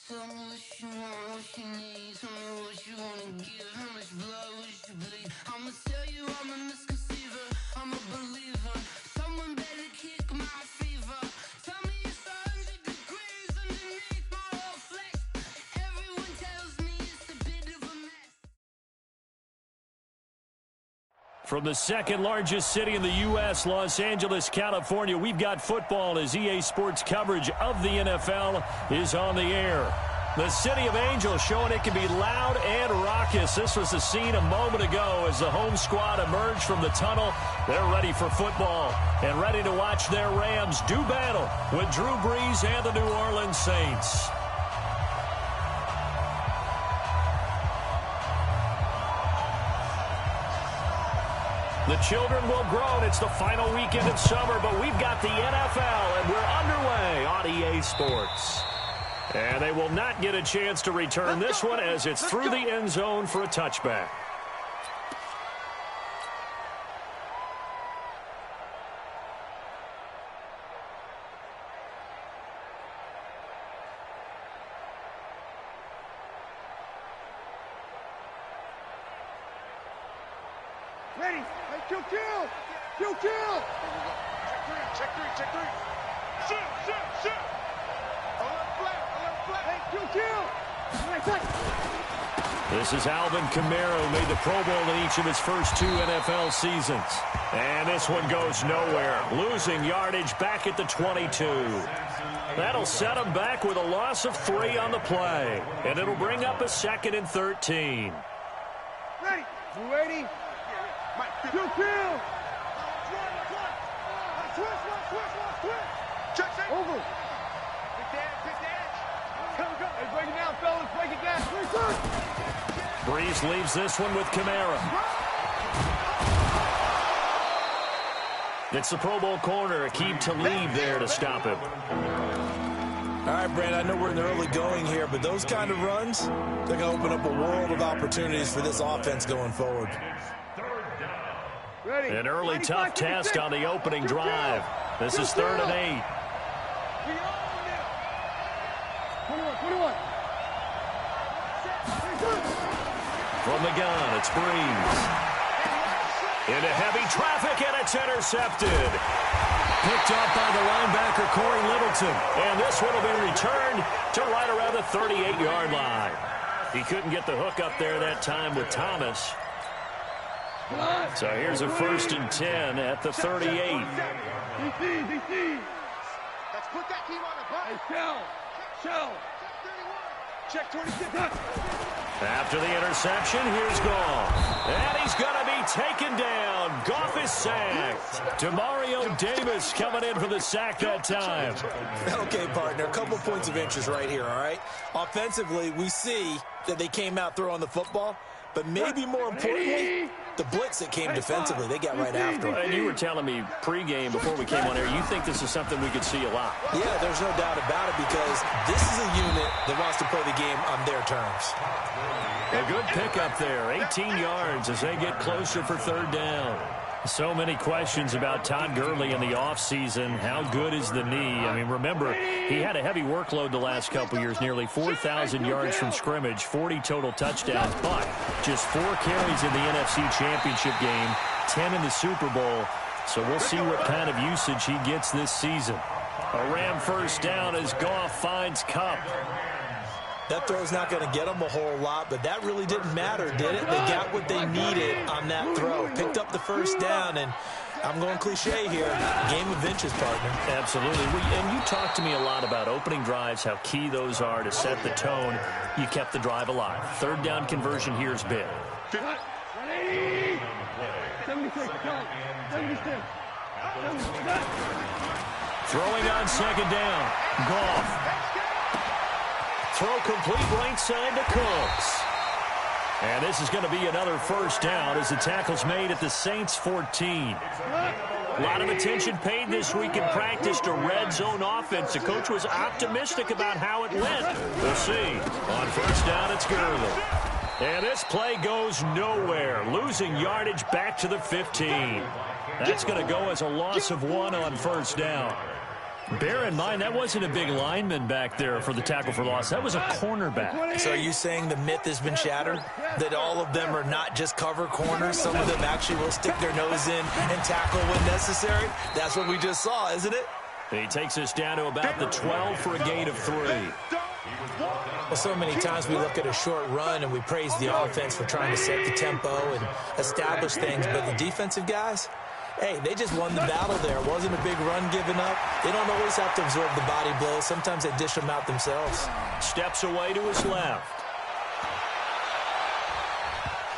Tell me what you want, what you need. Tell me what you wanna give. How much blood would you bleed? I'ma tell you I'm a misconceiver. I'm a believer. Someone better kick my fever. Tell me it's 100 degrees underneath my whole flesh. Everyone tells me it's a bit of a mess. From the second largest city in the U.S., Los Angeles, California, we've got football as EA Sports coverage of the NFL is on the air. The City of Angels showing it can be loud and raucous. This was the scene a moment ago as the home squad emerged from the tunnel. They're ready for football and ready to watch their Rams do battle with Drew Brees and the New Orleans Saints. The children will grow, and it's the final weekend of summer, but we've got the NFL, and we're underway on EA Sports. And they will not get a chance to return this one as it's through the end zone for a touchback. Ready. Hey, kill. Check three. Shoot. Hey, kill. This is Alvin Kamara, who made the Pro Bowl in each of his first 2 NFL seasons. And this one goes nowhere. Losing yardage back at the 22. That'll set him back with a loss of 3 on the play. And it'll bring up a 2nd and 13. Ready. You ready? Kill. Switch. Over. Big damage. Come. Hey, break it down, fellas. Break it down. Brees leaves this one with Kamara. It's the Pro Bowl corner, Aqib Talib there to stop him. All right, Brandon, I know we're in the early going here, but those kind of runs, they're going to open up a world of opportunities for this offense going forward. Ready. An early tough test on the opening drive. This is 3rd and 8. 21. From the gun, it's Brees. Into heavy traffic, and it's intercepted. Picked up by the linebacker, Corey Littleton. And this one will be returned to right around the 38-yard line. He couldn't get the hook up there that time with Thomas. So here's a 1st and 10 at the 38. DC. Let's put that team on the button. Hey, shell. Check 26. After the interception, here's Goff. And he's going to be taken down. Goff is sacked. Demario Davis coming in for the sack that time. Okay, partner, a couple points of interest right here, all right? Offensively, we see that they came out throwing the football, but maybe more importantly, the blitz that came defensively, they got right after it. And you were telling me pregame before we came on air, you think this is something we could see a lot. Yeah, there's no doubt about it because this is a unit that wants to play the game on their terms. A good pickup there, 18 yards as they get closer for 3rd down. So many questions about Todd Gurley in the offseason. How good is the knee? I mean, remember, he had a heavy workload the last couple years, nearly 4,000 yards from scrimmage, 40 total touchdowns, but just 4 carries in the NFC Championship game, 10 in the Super Bowl. So we'll see what kind of usage he gets this season. A Ram 1st down as Goff finds Kupp. That throw's not going to get them a whole lot, but that really didn't matter, did it? They got what they needed on that throw. Picked up the 1st down, and I'm going cliche here. Game of inches, partner. Absolutely. And you talked to me a lot about opening drives, how key those are to set the tone. You kept the drive alive. 3rd down conversion here is big. 180. 76. 76. Throwing on 2nd down. Goff. Throw complete right side to Cooks. And this is going to be another 1st down as the tackle's made at the Saints 14. A lot of attention paid this week in practice to red zone offense. The coach was optimistic about how it went. We'll see. On 1st down, it's Gurley. And this play goes nowhere. Losing yardage back to the 15. That's going to go as a loss of 1 on 1st down. Bear in mind, that wasn't a big lineman back there for the tackle for loss. That was a cornerback. So are you saying the myth has been shattered? That all of them are not just cover corners? Some of them actually will stick their nose in and tackle when necessary? That's what we just saw, isn't it? He takes us down to about the 12 for a gain of 3. Well, so many times we look at a short run and we praise the offense for trying to set the tempo and establish things, but the defensive guys, hey, they just won the battle there. It wasn't a big run given up. They don't always have to absorb the body blows. Sometimes they dish them out themselves. Steps away to his left.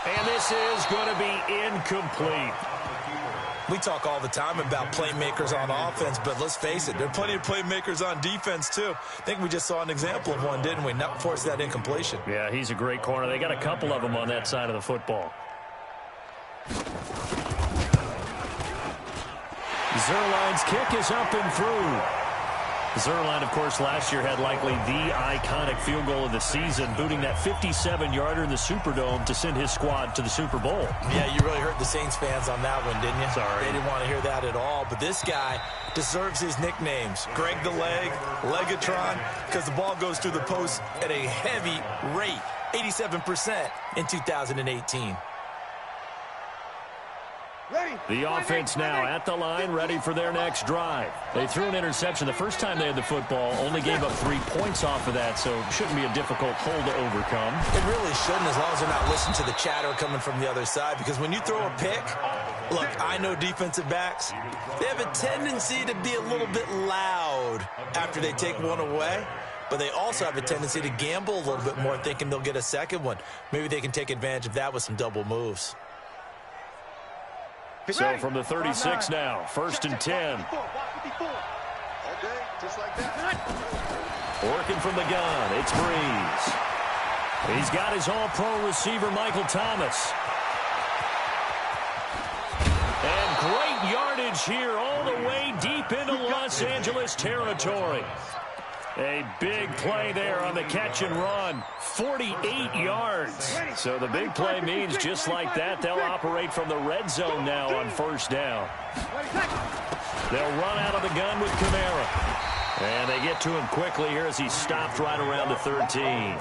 And this is going to be incomplete. We talk all the time about playmakers on offense, but let's face it, there are plenty of playmakers on defense, too. I think we just saw an example of one, didn't we? Not force that incompletion. Yeah, he's a great corner. They got a couple of them on that side of the football. Zuerlein's kick is up and through. Zuerlein, of course, last year had likely the iconic field goal of the season, booting that 57-yarder in the Superdome to send his squad to the Super Bowl. Yeah, you really hurt the Saints fans on that one, didn't you? Sorry. They didn't want to hear that at all. But this guy deserves his nicknames. Greg the Leg, Legatron, because the ball goes through the post at a heavy rate, 87% in 2018. The offense now at the line, ready for their next drive. They threw an interception the first time they had the football, only gave up 3 points off of that, so it shouldn't be a difficult hole to overcome. It really shouldn't, as long as they're not listening to the chatter coming from the other side, because when you throw a pick, look, I know defensive backs, they have a tendency to be a little bit loud after they take one away. But they also have a tendency to gamble a little bit more, thinking they'll get a second one. Maybe they can take advantage of that with some double moves. So from the 36 now, 1st and 10. Working from the gun, it's Breeze. He's got his all-pro receiver, Michael Thomas. And great yardage here all the way deep into Los Angeles territory. A big play there on the catch and run. 48 yards. So the big play means just like that, they'll operate from the red zone now on 1st down. They'll run out of the gun with Kamara. And they get to him quickly here as he stopped right around the 13.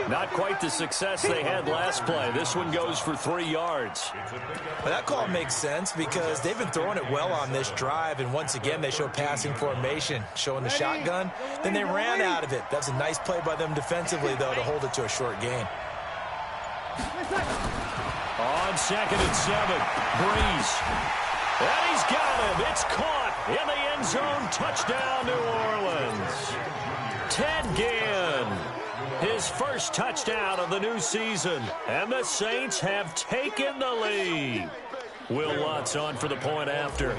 Not quite the success they had last play. This one goes for 3 yards. Well, that call makes sense because they've been throwing it well on this drive, and once again they show passing formation, showing the shotgun. Then they ran out of it. That's a nice play by them defensively, though, to hold it to a short gain. On 2nd and 7, Breeze. And he's got him. It's caught in the end zone. Touchdown, New Orleans. Ted Ginn, his first touchdown of the new season. And the Saints have taken the lead. Will Lutz on for the point after.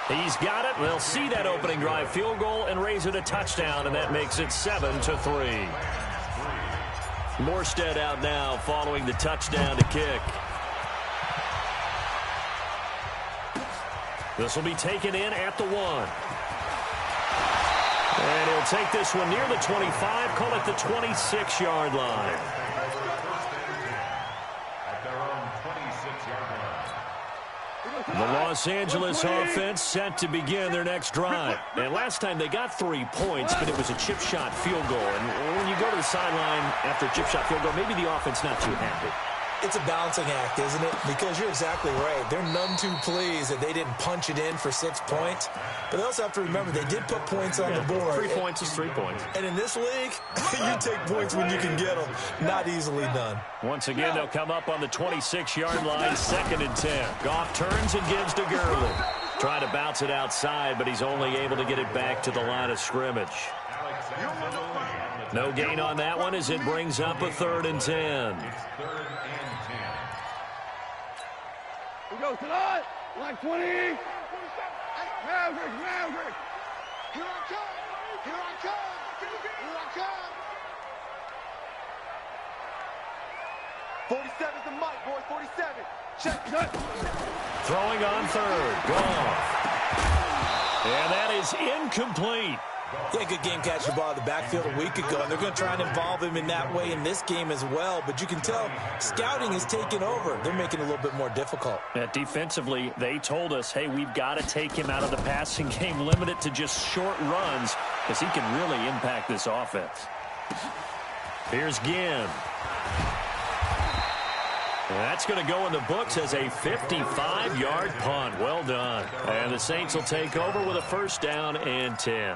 He's got it. They'll see that opening drive field goal and raise it a touchdown, and that makes it 7-3. Morstead out now following the touchdown to kick. This will be taken in at the 1. And he'll take this one near the 25, call it the 26-yard line. The Los Angeles offense set to begin their next drive. And last time they got 3 points, but it was a chip shot field goal. And when you go to the sideline after a chip shot field goal, maybe the offense not too happy. It's a balancing act, isn't it? Because you're exactly right. They're none too pleased that they didn't punch it in for 6 points. But they also have to remember they did put points on the board. 3 points is 3 points. And in this league, you take points when you can get them. Not easily done. Once again, they'll come up on the 26-yard line, 2nd and 10. Goff turns and gives to Gurley. Trying to bounce it outside, but he's only able to get it back to the line of scrimmage. No gain on that one as it brings up a 3rd and 10. We go to the line 20. Maverick. Here I come. Here I come. Here I come. 47's the mic, boys. 47. Check. Throwing on 3rd. Goff. And that is incomplete. Yeah, good game catching the ball in the backfield a week ago, and they're going to try and involve him in that way in this game as well. But you can tell scouting is taking over. They're making it a little bit more difficult. Defensively, they told us, hey, we've got to take him out of the passing game, limit it to just short runs, because he can really impact this offense. Here's Ginn. That's going to go in the books as a 55-yard punt. Well done. And the Saints will take over with a first down and 10.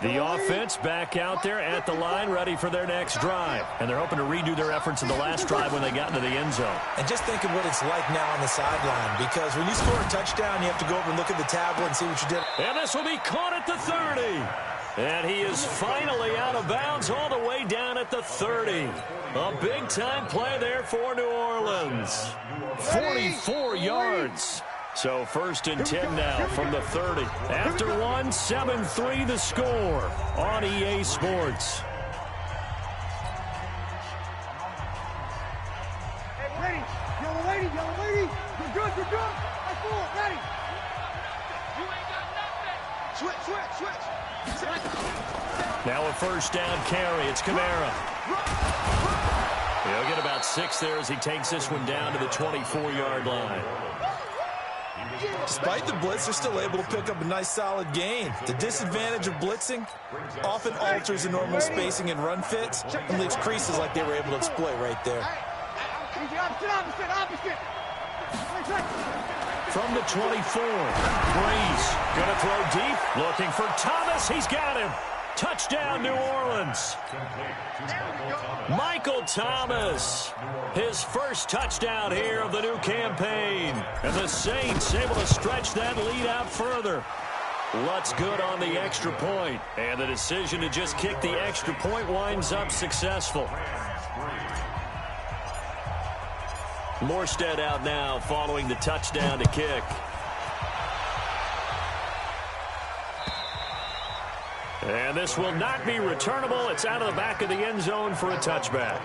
The offense back out there at the line, ready for their next drive. And they're hoping to redo their efforts in the last drive when they got into the end zone. And just think of what it's like now on the sideline, because when you score a touchdown, you have to go over and look at the tablet and see what you did. And this will be caught at the 30. And he is finally out of bounds all the way down at the 30. A big-time play there for New Orleans. 44 yards. So first and 10 now from the 30. After one, 7-3 the score on EA Sports. Hey, ready. Yellow lady. You're good. That's cool. Ready. You ain't got nothing. Switch. Now a first down carry. It's Kamara. He'll get about 6 there as he takes this one down to the 24-yard line. Despite the blitz, they're still able to pick up a nice sit The disadvantage of blitzing often alters the normal spacing and run fits and leaves creases like they were able to exploit right there. Opposite. From the 24, Breeze going to throw deep, looking for Thomas. He's got him. Touchdown, New Orleans. Michael Thomas, his first touchdown here of the new campaign. And the Saints able to stretch that lead out further. Lutz good on the extra point. And the decision to just kick the extra point winds up successful. Morstead out now following the touchdown to kick. And this will not be returnable. It's out of the back of the end zone for a touchback.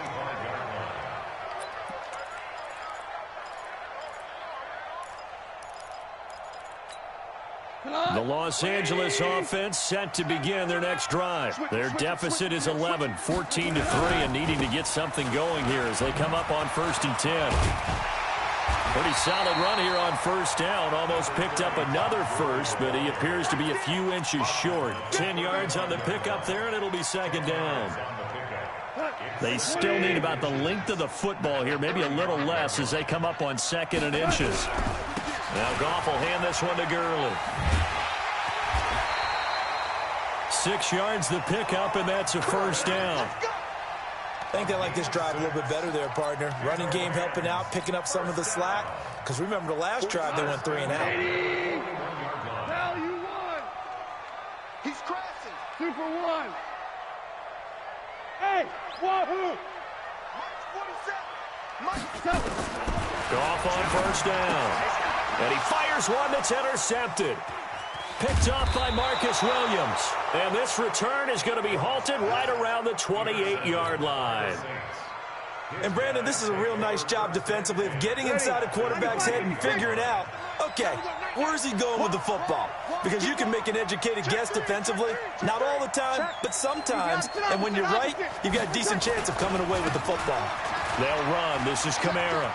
The Los Angeles offense set to begin their next drive. Their deficit is 11, 14-3, and needing to get something going here as they come up on first and 10. Pretty solid run here on first down. Almost picked up another first, but he appears to be a few inches short. 10 yards on the pickup there, and it'll be second down. They still need about the length of the football here, maybe a little less as they come up on second and inches. Now Goff will hand this one to Gurley. 6 yards the pickup, and that's a first down. I think they like this drive a little bit better there, partner. Running game helping out, picking up some of the slack. Because remember the last drive, they went 3 and out. Now you won. He's crashing. 2 for 1. Hey, wahoo. Mike 47. Goff on first down. And he fires one that's intercepted. Picked off by Marcus Williams. And this return is going to be halted right around the 28-yard line. And, Brandon, this is a real nice job defensively of getting inside a quarterback's head and figuring out, okay, where's he going with the football? Because you can make an educated guess defensively. Not all the time, but sometimes. And when you're right, you've got a decent chance of coming away with the football. They'll run. This is Kamara.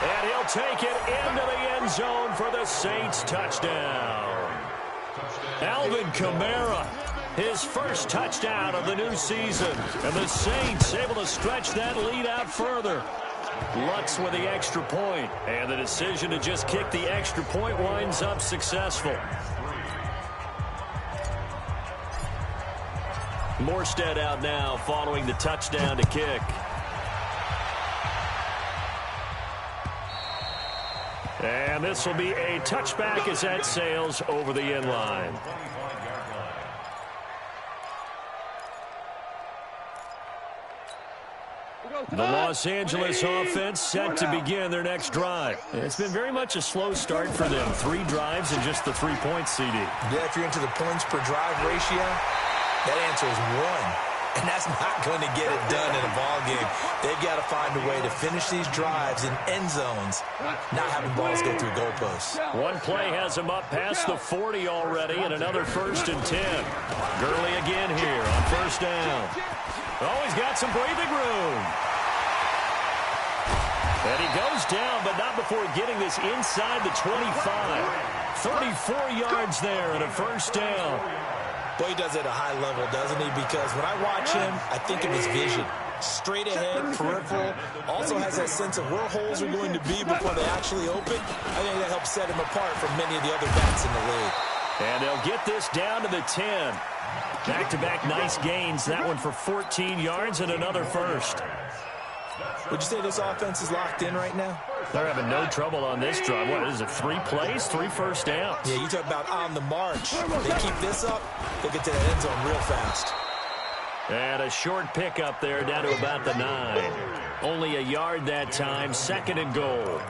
And he'll take it into the end zone for the Saints touchdown. Alvin Kamara, his first touchdown of the new season. And the Saints able to stretch that lead out further. Lutz with the extra point. And the decision to just kick the extra point winds up successful. Morstead out now following the touchdown to kick. And this will be a touchback as that sails over the end line. The Los Angeles offense set to begin their next drive. It's been very much a slow start for them. 3 drives and just the 3 points, CD. Yeah, if you're into the points per drive ratio, that answer is 1. and that's not going to get it done in a ball game. They've got to find a way to finish these drives in end zones, not having balls go through goalposts. One play has him up past the 40 already, and another 1st and 10. Gurley again here on 1st down. Oh, he's got some breathing room. And he goes down, but not before getting this inside the 25. 34 yards there and a 1st down. Boy, he does it at a high level, doesn't he? Because when I watch him, I think of his vision. Straight ahead, peripheral. Also has that sense of where holes are going to be before they actually open. I think that helps set him apart from many of the other backs in the league. And they'll get this down to the 10. Back-to-back nice gains. That one for 14 yards and another 1st. Would you say this offense is locked in right now? They're having no trouble on this drive. What is it, 3 plays, 3 1st downs? Yeah, you talk about on the march. They keep this up, they'll get to that end zone real fast. And a short pickup there down to about the 9. Only a yard that time, 2nd and goal.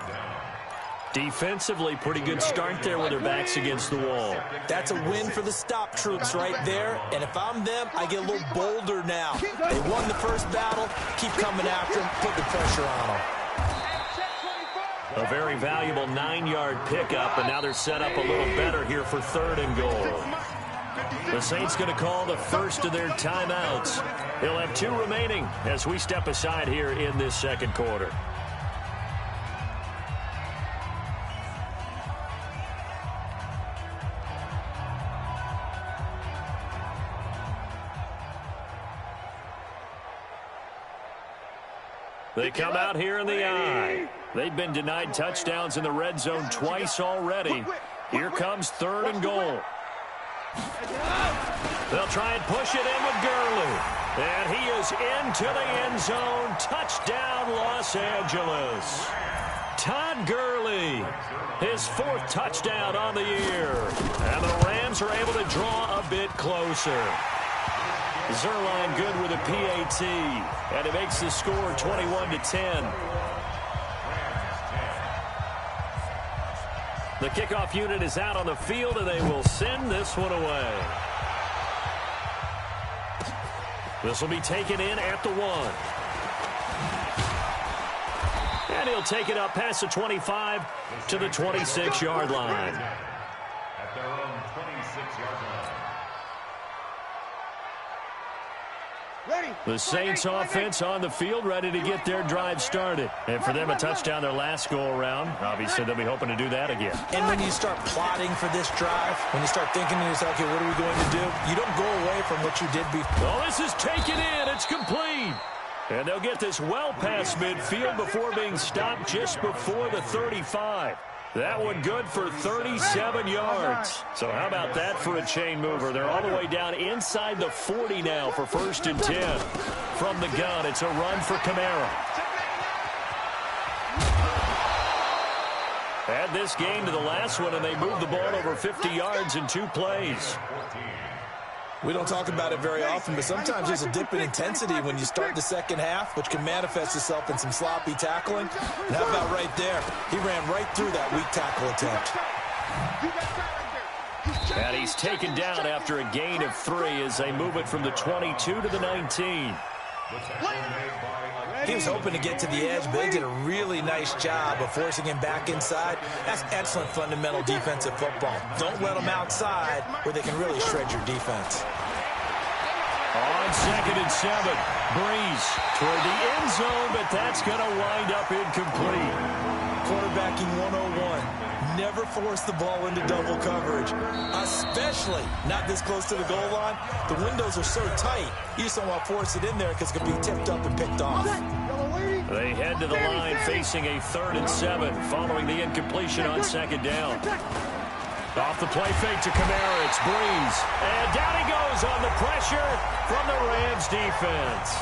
Defensively, pretty good start there with their backs against the wall. That's a win for the stop troops right there. And if I'm them, I get a little bolder now. They won the first battle. Keep coming after them. Put the pressure on them. A very valuable 9-yard pickup, and now they're set up a little better here for 3rd and goal. The Saints going to call the first of their timeouts. He'll have 2 remaining as we step aside here in this 2nd quarter. They come out here in the eye. They've been denied touchdowns in the red zone twice already. Here comes 3rd and goal. They'll try and push it in with Gurley. And he is into the end zone. Touchdown, Los Angeles. Todd Gurley, his 4th touchdown on the year. And the Rams are able to draw a bit closer. Zerline good with a PAT, and it makes the score 21-10. The kickoff unit is out on the field, and they will send this one away. This will be taken in at the 1. And he'll take it up past the 25 to the 26-yard line. At their own 26-yard line. The Saints offense on the field, ready to get their drive started. And for them, a touchdown their last go-around. Obviously, they'll be hoping to do that again. And when you start plotting for this drive, when you start thinking to yourself, okay, what are we going to do? You don't go away from what you did before. Oh, this is taken in. It's complete. And they'll get this well past midfield before being stopped just before the 35. That one good for 37 yards. So how about that for a chain mover? They're all the way down inside the 40 now for 1st and 10. From the gun, it's a run for Kamara. Add this game to the last one, and they moved the ball over 50 yards in 2 plays. We don't talk about it very often, but sometimes there's a dip in intensity when you start the second half, which can manifest itself in some sloppy tackling. And how about right there? He ran right through that weak tackle attempt. And he's taken down after a gain of 3 as they move it from the 22 to the 19. He was hoping to get to the edge, but they did a really nice job of forcing him back inside. That's excellent fundamental defensive football. Don't let them outside where they can really shred your defense. On 2nd and 7, Breeze toward the end zone, but that's going to wind up incomplete. Quarterbacking 101. Never force the ball into double coverage, especially not this close to the goal line. The windows are so tight, you just don't want to force it in there because it could be tipped up and picked off. They head to the line facing a 3rd and 7 following the incompletion on 2nd down. Off the play fake to Kamara, it's Breeze. And down he goes on the pressure from the Rams defense.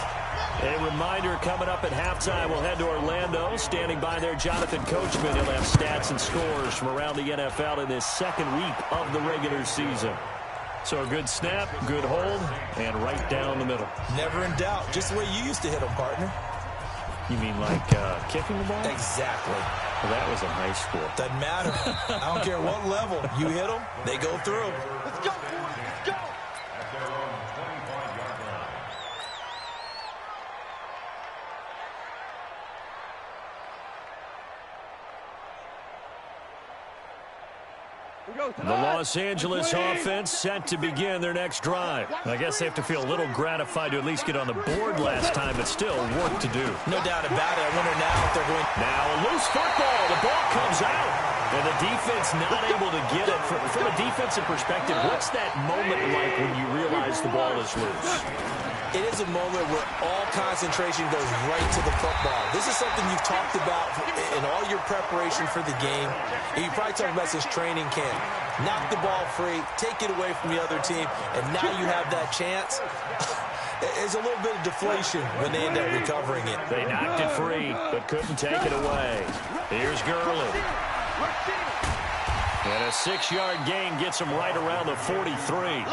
A reminder coming up at halftime, we'll head to Orlando. Standing by there, Jonathan Coachman. He'll have stats and scores from around the NFL in this 2nd week of the regular season. So a good snap, good hold, and right down the middle. Never in doubt. Just the way you used to hit them, partner. You mean like kicking the ball? Exactly. Well, that was in high school. Doesn't matter. I don't care what level. You hit them, they go through. Let's go, boys. Let's go. The Los Angeles offense set to begin their next drive. I guess they have to feel a little gratified to at least get on the board last time, but still work to do. No doubt about it. I wonder now if they're going. Now a loose football. The ball comes out. And the defense not able to get it. From a defensive perspective, what's that moment like when you realize the ball is loose? It is a moment where all concentration goes right to the football. This is something you've talked about in all your preparation for the game. And you probably talked about since training camp. Knock the ball free, take it away from the other team, and now you have that chance. There's a little bit of deflation when they end up recovering it. They knocked it free, but couldn't take it away. Here's Gurley. And a 6-yard gain gets him right around the 43.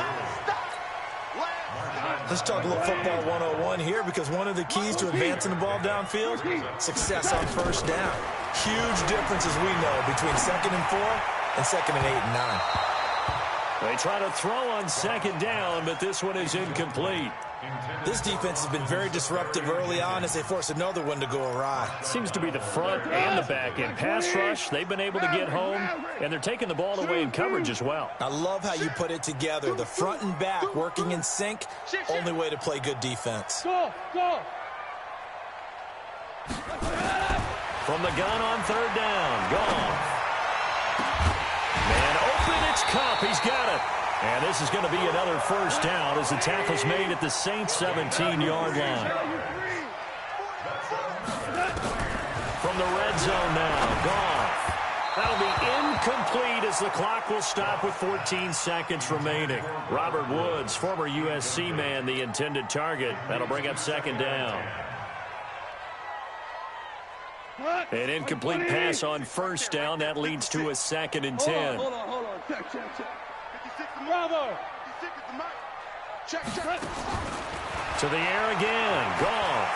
Let's talk a little football 101 here, because one of the keys to advancing the ball downfield, success on first down. Huge difference, as we know, between 2nd and 4 and 2nd and 8 and 9. They try to throw on 2nd down, but this one is incomplete. This defense has been very disruptive early on as they force another one to go awry. Seems to be the front and the back end. Pass rush, they've been able to get home, and they're taking the ball away in coverage as well. I love how you put it together. The front and back working in sync, only way to play good defense. Go! From the gun on 3rd down, Goff. Man open, it's Kupp, he's got it. And this is going to be another first down as the tackle's made at the Saints' 17-yard line. From the red zone now, Goff. That'll be incomplete as the clock will stop with 14 seconds remaining. Robert Woods, former USC man, the intended target. That'll bring up 2nd down. An incomplete pass on 1st down. That leads to a 2nd and 10. Hold on. Check. Bravo. Check. To the air again. Goff.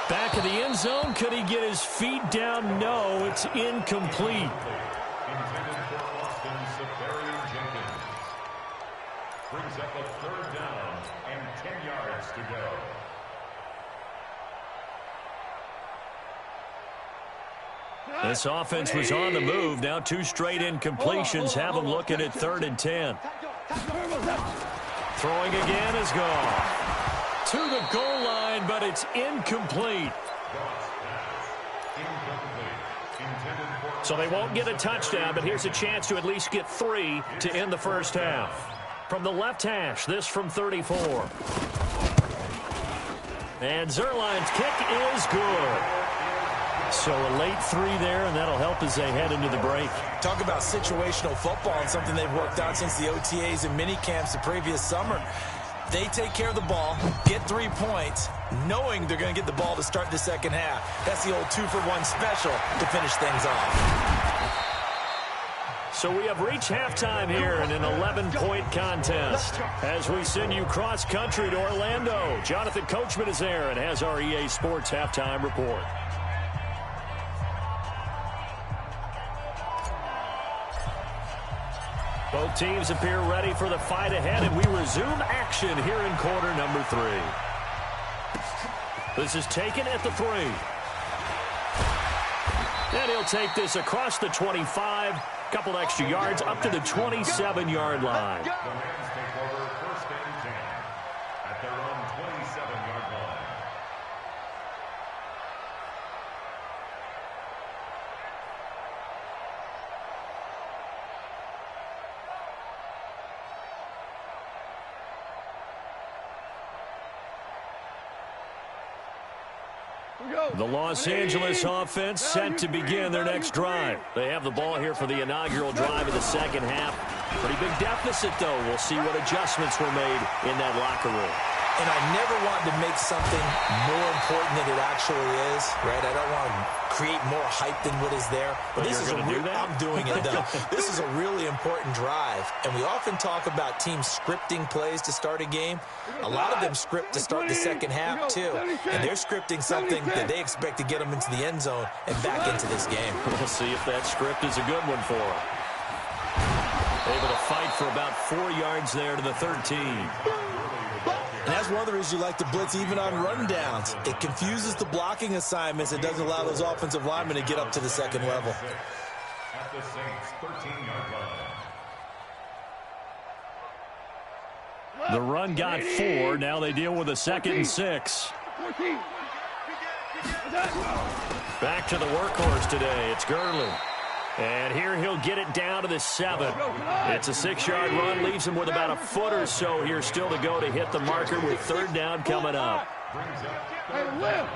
Back of the end zone. Could he get his feet down? No, it's incomplete. Intended for Austin Seferian-Jenkins. Brings up a 3rd down and 10 yards to go. This offense was on the move. Now 2 straight incompletions have them looking at 3rd and 10. Throwing again is Goff. To the goal line, but it's incomplete. So they won't get a touchdown, but here's a chance to at least get 3 to end the first half. From the left hash, this from 34. And Zuerlein's kick is good. So a late 3 there, and that'll help as they head into the break. Talk about situational football and something they've worked on since the OTAs and mini camps the previous summer. They take care of the ball, get 3 points, knowing they're going to get the ball to start the second half. That's the old 2-for-1 special to finish things off. So we have reached halftime here in an 11-point contest. As we send you cross-country to Orlando, Jonathan Coachman is there and has our EA Sports halftime report. Both teams appear ready for the fight ahead, and we resume action here in quarter number 3. This is taken at the 3. And he'll take this across the 25, couple extra yards up to the 27-yard line. The Rams take over 1st and 10 at their own 27-yard line. The Los Angeles offense set to begin their next drive. They have the ball here for the inaugural drive of the second half. Pretty big deficit, though. We'll see what adjustments were made in that locker room. And I never wanted to make something more important than it actually is, right? I don't want to create more hype than what is there. But this is a real, I'm doing it, though. This is a really important drive. And we often talk about teams scripting plays to start a game. A lot of them script to start the second half, too. And they're scripting something that they expect to get them into the end zone and back into this game. We'll see if that script is a good one for them. Able to fight for about 4 yards there to the 13. And that's one of the reasons you like to blitz even on rundowns. It confuses the blocking assignments. It doesn't allow those offensive linemen to get up to the second level. at the Saints' 13-yard line. The run got 4. Now they deal with a 2nd and 6. Back to the workhorse today. It's Gurley. And here he'll get it down to the 7. It's a 6-yard run. Leaves him with about a foot or so here still to go to hit the marker with 3rd down coming up. Hey, live!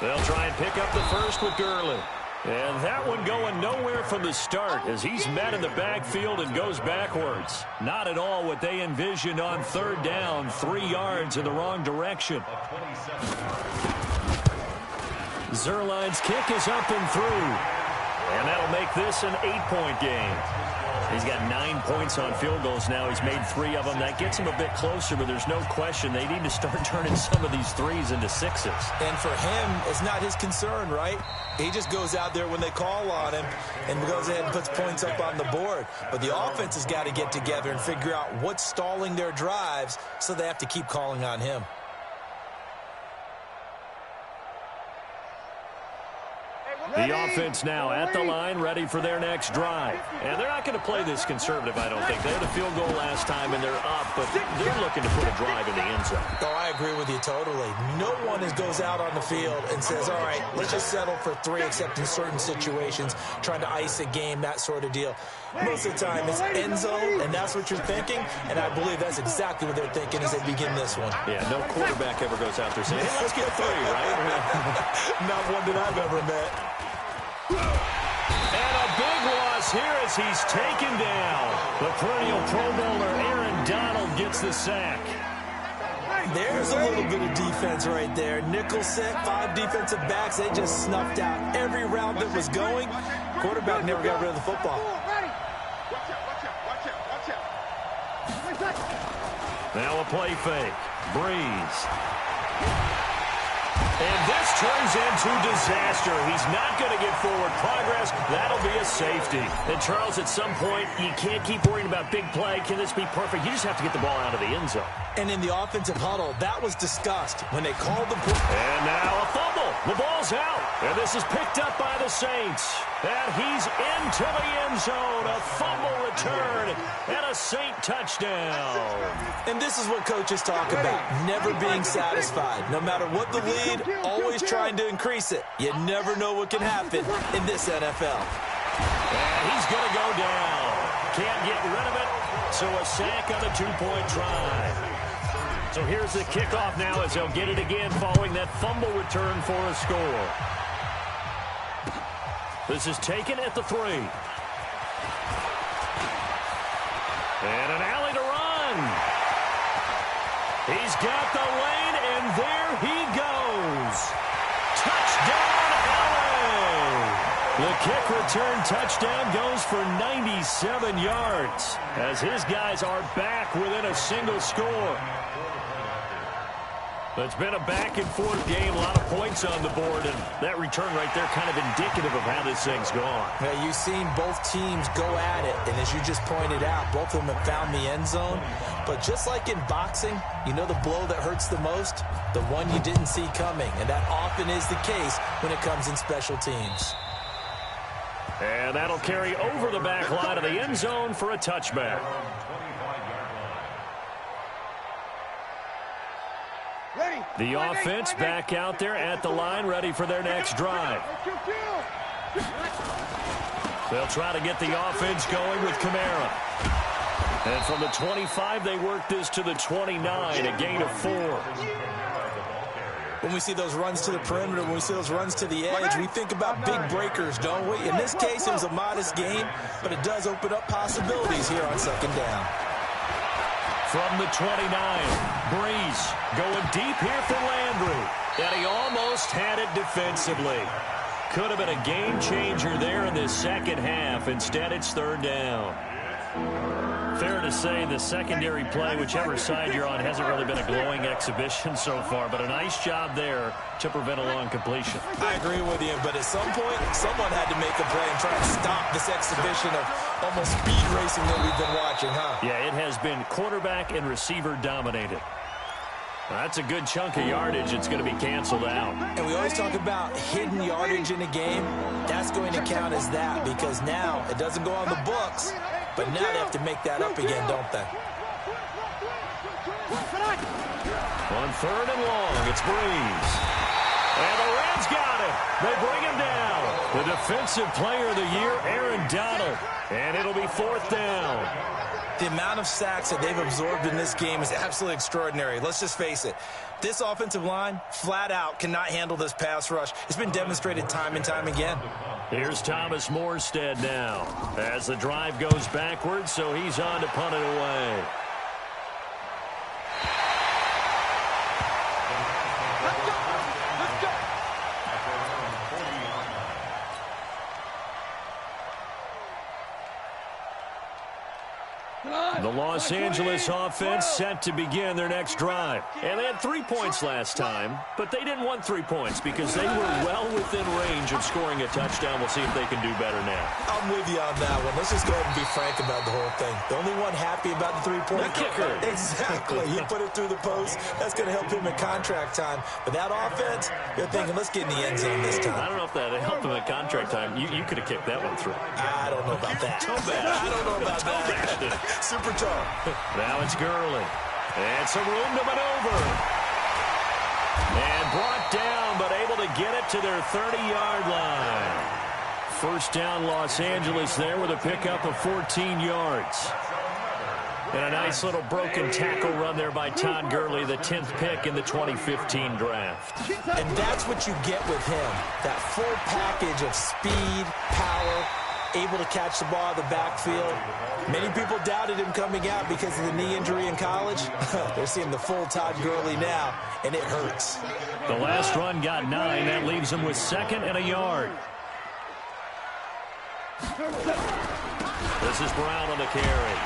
They'll try and pick up the first with Gurley. And that one going nowhere from the start as he's met in the backfield and goes backwards. Not at all what they envisioned on 3rd down. 3 yards in the wrong direction. Zuerlein's kick is up and through. And that'll make this an 8-point game. He's got 9 points on field goals now. He's made 3 of them. That gets him a bit closer, but there's no question they need to start turning some of these 3s into 6s. And for him, it's not his concern, right? He just goes out there when they call on him and goes ahead and puts points up on the board. But the offense has got to get together and figure out what's stalling their drives, so they have to keep calling on him. The offense now at the line, ready for their next drive. And they're not going to play this conservative, I don't think. They had a field goal last time, and they're up, but they're looking to put a drive in the end zone. Oh, I agree with you totally. No one goes out on the field and says, all right, let's just settle for 3, except in certain situations, trying to ice a game, that sort of deal. Most of the time, it's end zone, and that's what you're thinking, and I believe that's exactly what they're thinking as they begin this one. Yeah, no quarterback ever goes out there saying, hey, let's get 3, right? Not one that I've ever met. And a big loss here as he's taken down. The perennial Pro Bowler Aaron Donald gets the sack. There's a little bit of defense right there. Nickel set, 5 defensive backs. They just snuffed out every round that was going. Quarterback never got rid of the football. Now a play fake. Breeze. And this turns into disaster. He's not going to get forward progress. That'll be a safety. And, Charles, at some point, you can't keep worrying about big play. Can this be perfect? You just have to get the ball out of the end zone. And in the offensive huddle, that was discussed when they called the play. And now a fumble. The ball's out. And this is picked up by the Saints. And he's into the end zone. A fumble return and a Saint touchdown. And this is what coaches talk about, never being satisfied. No matter what the lead, always trying to increase it. You never know what can happen in this NFL. And he's going to go down. Can't get rid of it. So a sack on a 2-point try. So here's the kickoff now as they'll get it again following that fumble return for a score. This is taken at the 3. And an alley to run. He's got the lane, and there he goes. Touchdown, LA! The kick return touchdown goes for 97 yards as his guys are back within a single score. It's been a back-and-forth game, a lot of points on the board, and that return right there kind of indicative of how this thing's gone. Now, you've seen both teams go at it, and as you just pointed out, both of them have found the end zone. But just like in boxing, you know the blow that hurts the most? The one you didn't see coming, and that often is the case when it comes in special teams. And that'll carry over the back line of the end zone for a touchback. The offense back out there at the line, ready for their next drive. They'll try to get the offense going with Kamara. And from the 25, they work this to the 29, a gain of 4. When we see those runs to the perimeter, when we see those runs to the edge, we think about big breakers, don't we? In this case, it was a modest gain, but it does open up possibilities here on 2nd down. From the 29, Breeze going deep here for Landry. And he almost had it defensively. Could have been a game changer there in this second half. Instead, it's 3rd down. Fair to say the secondary play, whichever side you're on, hasn't really been a glowing exhibition so far, but a nice job there to prevent a long completion. I agree with you, but at some point, someone had to make a play and try to stop this exhibition of almost speed racing that we've been watching, huh? Yeah, it has been quarterback and receiver dominated. That's a good chunk of yardage. It's going to be canceled out. And we always talk about hidden yardage in a game. That's going to count as that because now it doesn't go on the books, but now they have to make that up again, don't they? On 3rd and long, it's Breeze. And the Rams got it. They bring him down. The defensive player of the year, Aaron Donald. And it'll be 4th down. The amount of sacks that they've absorbed in this game is absolutely extraordinary. Let's just face it. This offensive line, flat out, cannot handle this pass rush. It's been demonstrated time and time again. Here's Thomas Morstead now as the drive goes backwards, so he's on to punt it away. The Los Angeles offense set to begin their next drive. And they had 3 points last time, but they didn't want 3 points because they were well within range of scoring a touchdown. We'll see if they can do better now. I'm with you on that one. Let's just go ahead and be frank about the whole thing. The only one happy about the three-point kicker. Exactly. He put it through the post. That's going to help him in contract time. But that offense, you're thinking, let's get in the end zone this time. I don't know if that helped him at contract time. You could have kicked that one through. I don't know about that. I don't know about that. Super tall. Now it's Gurley. And some room to maneuver. And brought down, but able to get it to their 30-yard line. 1st down, Los Angeles there with a pickup of 14 yards. And a nice little broken tackle run there by Todd Gurley, the 10th pick in the 2015 draft. And that's what you get with him. That full package of speed, power, able to catch the ball out of the backfield. Many people doubted him coming out because of the knee injury in college. They're seeing the full Todd Gurley now, and it hurts. The last run got 9. That leaves him with 2nd and a yard. This is Brown on the carry.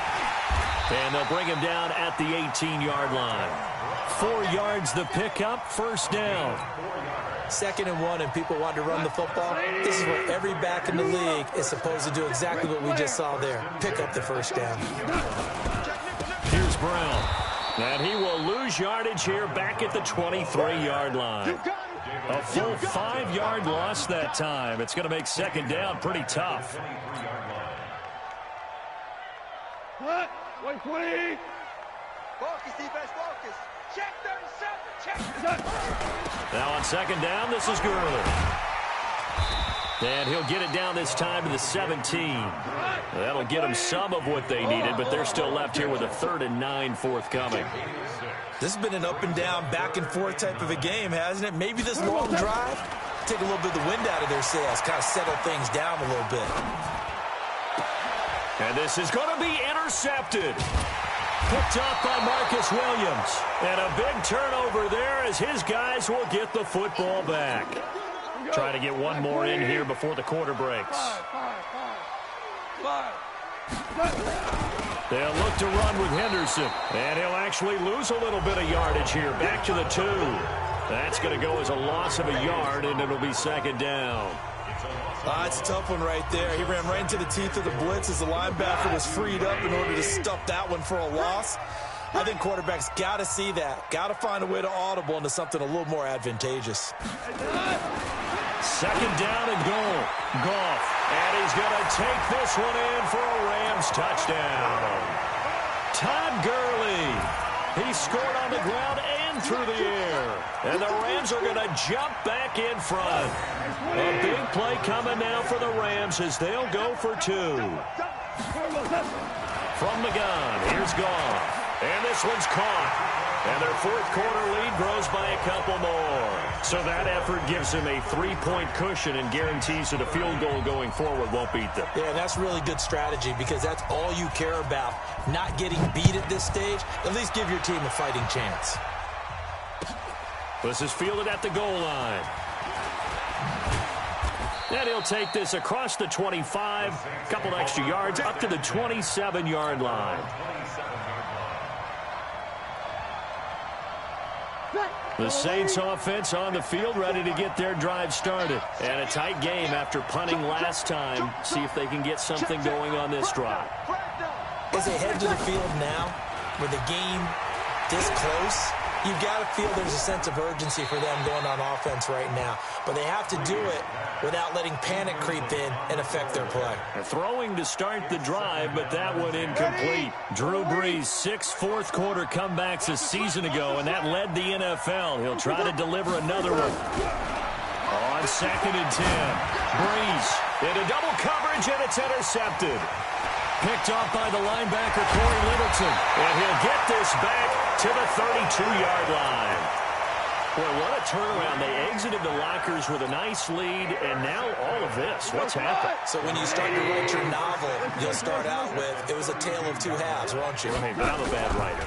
And they'll bring him down at the 18-yard line. 4 yards the pickup, 1st down. 2nd and 1, and people want to run the football. This is what every back in the league is supposed to do, exactly what we just saw there. Pick up the 1st down. Here's Brown. And he will lose yardage here back at the 23-yard line. A full 5-yard loss that time. It's going to make 2nd down pretty tough. Wait, 20. Focus, defense, focus. Check 37, check. Now on 2nd down, this is Gurley. And he'll get it down this time to the 17. That'll get them some of what they needed, but they're still left here with a 3rd and 9 forthcoming. This has been an up and down, back and forth type of a game, hasn't it? Maybe this long drive, take a little bit of the wind out of their sails, kind of settle things down a little bit. And this is going to be intercepted. Picked up by Marcus Williams. And a big turnover there as his guys will get the football back. Try to get one more in here before the quarter breaks. They'll look to run with Henderson. And he'll actually lose a little bit of yardage here. Back to the 2. That's going to go as a loss of a yard, and it'll be 2nd down. It's a tough one right there. He ran right into the teeth of the blitz as the linebacker was freed up in order to stuff that one for a loss. I think quarterbacks got to see that. Got to find a way to audible into something a little more advantageous. 2nd down and goal. Goff. And he's going to take this one in for a Rams touchdown. Todd Gurley. He scored on the ground and through the air. And the Rams are going to jump back in front. A big play coming now for the Rams as they'll go for 2. From the gun, here's Goff. And this one's caught. And their 4th quarter lead grows by a couple more. So that effort gives them a 3-point cushion and guarantees that a field goal going forward won't beat them. Yeah, that's really good strategy because that's all you care about. Not getting beat at this stage. At least give your team a fighting chance. This is fielded at the goal line. And he'll take this across the 25, a couple extra yards, up to the 27-yard line. The Saints offense on the field, ready to get their drive started. And a tight game after punting last time. See if they can get something going on this drive. As they head to the field now, with the game this close, You've got to feel there's a sense of urgency for them going on offense right now. But they have to do it without letting panic creep in and affect their play. Throwing to start the drive, but that one incomplete. Drew Brees, 6 fourth-quarter comebacks a season ago, and that led the NFL. He'll try to deliver another one. On 2nd and 10, Brees into double coverage, and it's intercepted. Picked off by the linebacker, Corey Littleton, and he'll get this back to the 32-yard line. Boy, what a turnaround. They exited the lockers with a nice lead, and now all of this. What's happened? So when you start to write your novel, you'll start out with, it was a tale of two halves, won't you? Right, but I'm a bad writer.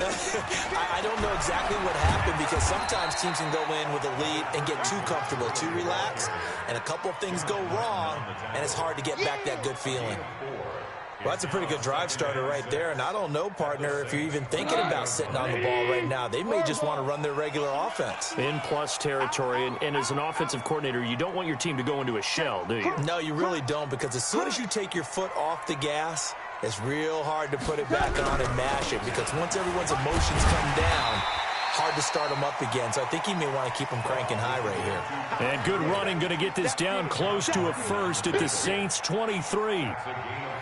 I don't know exactly what happened, because sometimes teams can go in with a lead and get too comfortable, too relaxed, and a couple of things go wrong, and it's hard to get back that good feeling. Well, that's a pretty good drive starter right there, and I don't know, partner, if you're even thinking about sitting on the ball right now. They may just want to run their regular offense. In plus territory, and as an offensive coordinator, you don't want your team to go into a shell, do you? No, you really don't, because as soon as you take your foot off the gas, it's real hard to put it back on and mash it, because once everyone's emotions come down, hard to start them up again. So I think he may want to keep them cranking high right here. And good running, going to get this down close to a first at the Saints 23.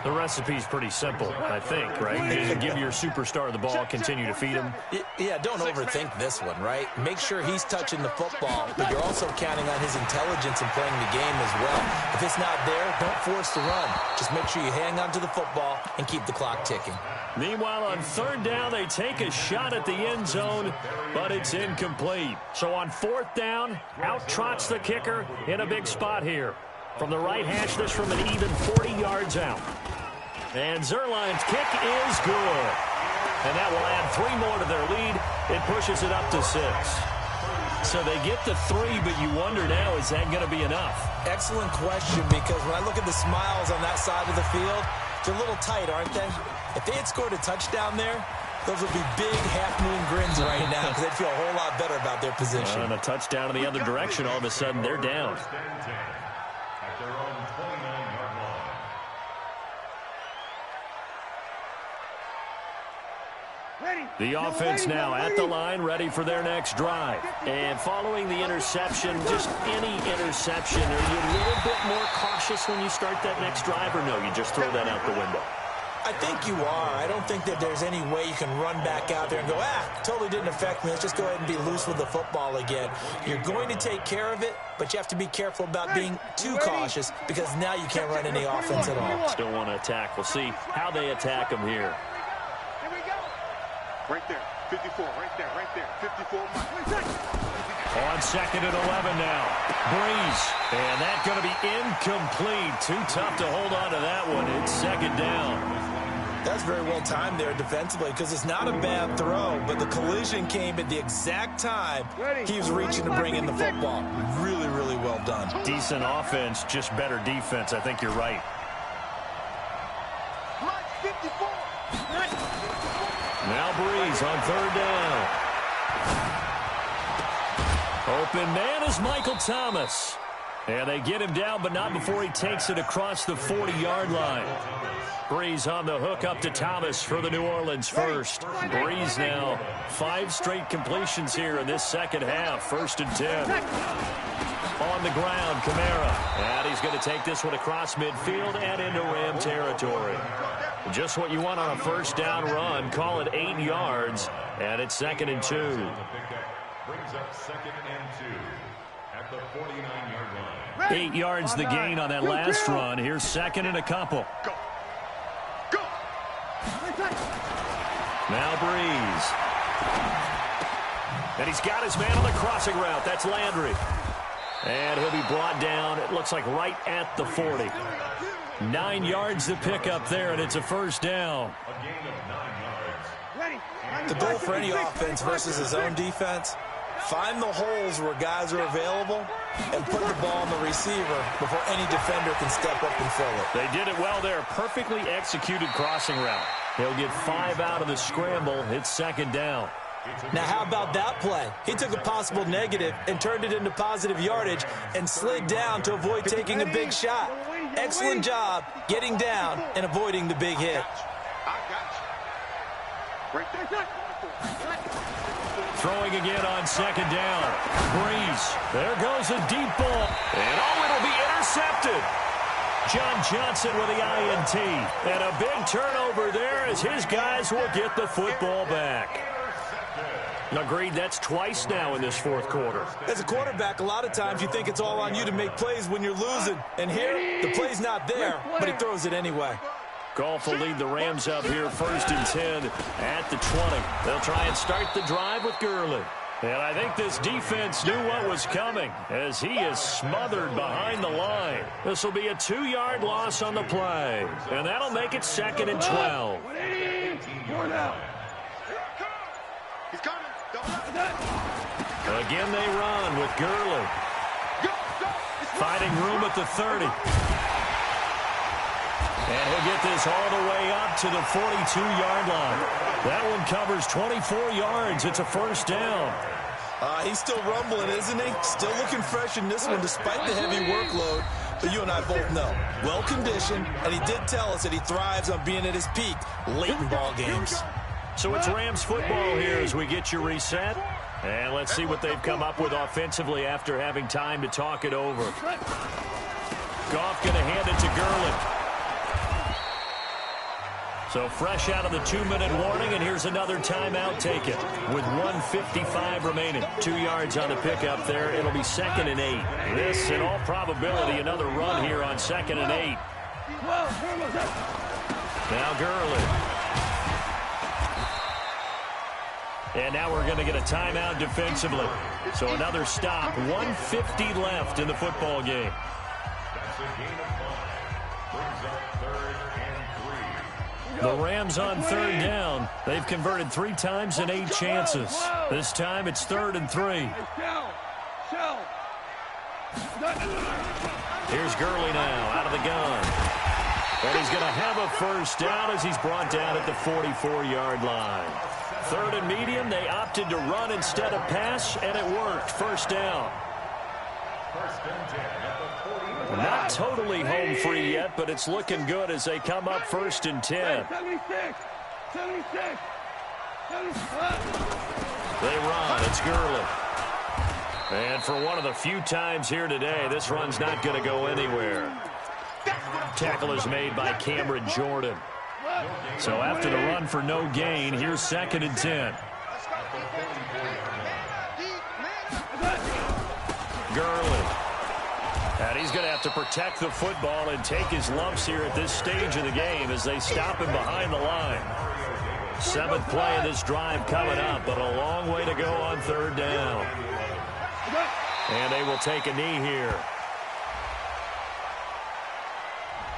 The recipe's pretty simple, I think, right? You give your superstar the ball, continue to feed him. Yeah, don't overthink this one, right? Make sure he's touching the football, but you're also counting on his intelligence in playing the game as well. If it's not there, don't force the run. Just make sure you hang on to the football and keep the clock ticking. Meanwhile, on 3rd down, they take a shot at the end zone, but it's incomplete. So on 4th down, out trots the kicker in a big spot here. From the right hash, this from an even 40 yards out. And Zuerlein's kick is good. And that will add 3 more to their lead. It pushes it up to 6. So they get the 3, but you wonder now, is that going to be enough? Excellent question, because when I look at the smiles on that side of the field, they're a little tight, aren't they? If they had scored a touchdown there, those would be big half-moon grins right now, because they'd feel a whole lot better about their position. And a touchdown in the other direction, all of a sudden they're down. At their own 29-yard line. The offense now at the line, ready for their next drive. And following the interception, just any interception, are you a little bit more cautious when you start that next drive, or no, you just throw that out the window? I think you are. I don't think that there's any way you can run back out there and go, totally didn't affect me. Let's just go ahead and be loose with the football again. You're going to take care of it, but you have to be careful about being too cautious, because now you can't run any offense at all. Still want to attack. We'll see how they attack them here. Here we go. Right there. 54. Right there. 54. On 2nd and 11 now. Brees. And that's going to be incomplete. Too tough to hold on to that one. It's 2nd down. That's very well timed there defensively, because it's not a bad throw, but the collision came at the exact time he was reaching to bring in the football. Really, really well done. Decent offense, just better defense. I think you're right. 54. Now Brees on 3rd down. Open man is Michael Thomas. And they get him down, but not before he takes it across the 40-yard line. Brees on the hook up to Thomas for the New Orleans first. Brees now 5 straight completions here in this second half. 1st and 10. On the ground, Kamara. And he's going to take this one across midfield and into Ram territory. Just what you want on a 1st down run. Call it 8 yards. And it's 2nd and 2. Brings up 2nd and 2 at the 49-yard line. 8 yards the gain on that last run. Here's 2nd and a couple. Go. Now Brees. And he's got his man on the crossing route. That's Landry. And he'll be brought down, it looks like right at the 40. 9 yards to pick up there, and it's a 1st down. A gain of 9 yards. The goal for any offense versus his own defense, find the holes where guys are available and put the ball on the receiver before any defender can step up and fill it. They did it well there. Perfectly executed crossing route. He'll get 5 out of the scramble. It's 2nd down. Now, how about that play? He took a possible negative and turned it into positive yardage and slid down to avoid taking a big shot. Excellent job getting down and avoiding the big hit. I got you. Right there. throwing again on second down. Breeze. There goes a deep ball. And it'll be intercepted. John Johnson with the INT. And a big turnover there as his guys will get the football back. Agreed, that's twice now in this fourth quarter. As a quarterback, a lot of times you think it's all on you to make plays when you're losing. And here, the play's not there, but he throws it anyway. Goff will lead the Rams up here 1st and 10 at the 20. They'll try and start the drive with Gurley. And I think this defense knew what was coming as he is smothered behind the line. This will be a 2-yard loss on the play. And that'll make it 2nd and 12. Again, they run with Gurley. Finding room at the 30. And he'll get this all the way up to the 42-yard line. That one covers 24 yards. It's a first down. He's still rumbling, isn't he? Still looking fresh in this one despite the heavy workload. But you and I both know, well-conditioned, and he did tell us that he thrives on being at his peak late in ball games. So it's Rams football here as we get you reset. And let's see what they've come up with offensively after having time to talk it over. Goff going to hand it to Gurley. So fresh out of the 2-minute warning, and here's another timeout taken with 1:55 remaining. 2 yards on the pickup there. It'll be 2nd and 8. This, in all probability, another run here on 2nd and 8. Now Gurley. And now we're going to get a timeout defensively. So another stop. 1:50 left in the football game. That's a gain of 5. Brings up 3rd and 3. The Rams on 3rd down. They've converted 3 times in 8 chances. This time it's 3rd and 3. Here's Gurley now out of the gun. And he's going to have a first down as he's brought down at the 44-yard line. 3rd and medium, they opted to run instead of pass, and it worked. First down. 1st and 10 at the 40. Not totally home free yet, but it's looking good as they come up 1st and 10. 76. They run. It's Gurley. And for one of the few times here today, this run's not going to go anywhere. Tackle is made by Cameron Jordan. So after the run for no gain, here's 2nd and 10. Gurley. And he's going to have to protect the football and take his lumps here at this stage of the game as they stop him behind the line. 7th play of this drive coming up, but a long way to go on 3rd down. And they will take a knee here.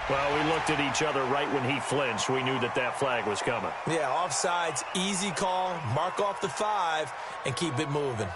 Well, we looked at each other right when he flinched. We knew that that flag was coming. Yeah, offsides, easy call, mark off the 5, and keep it moving.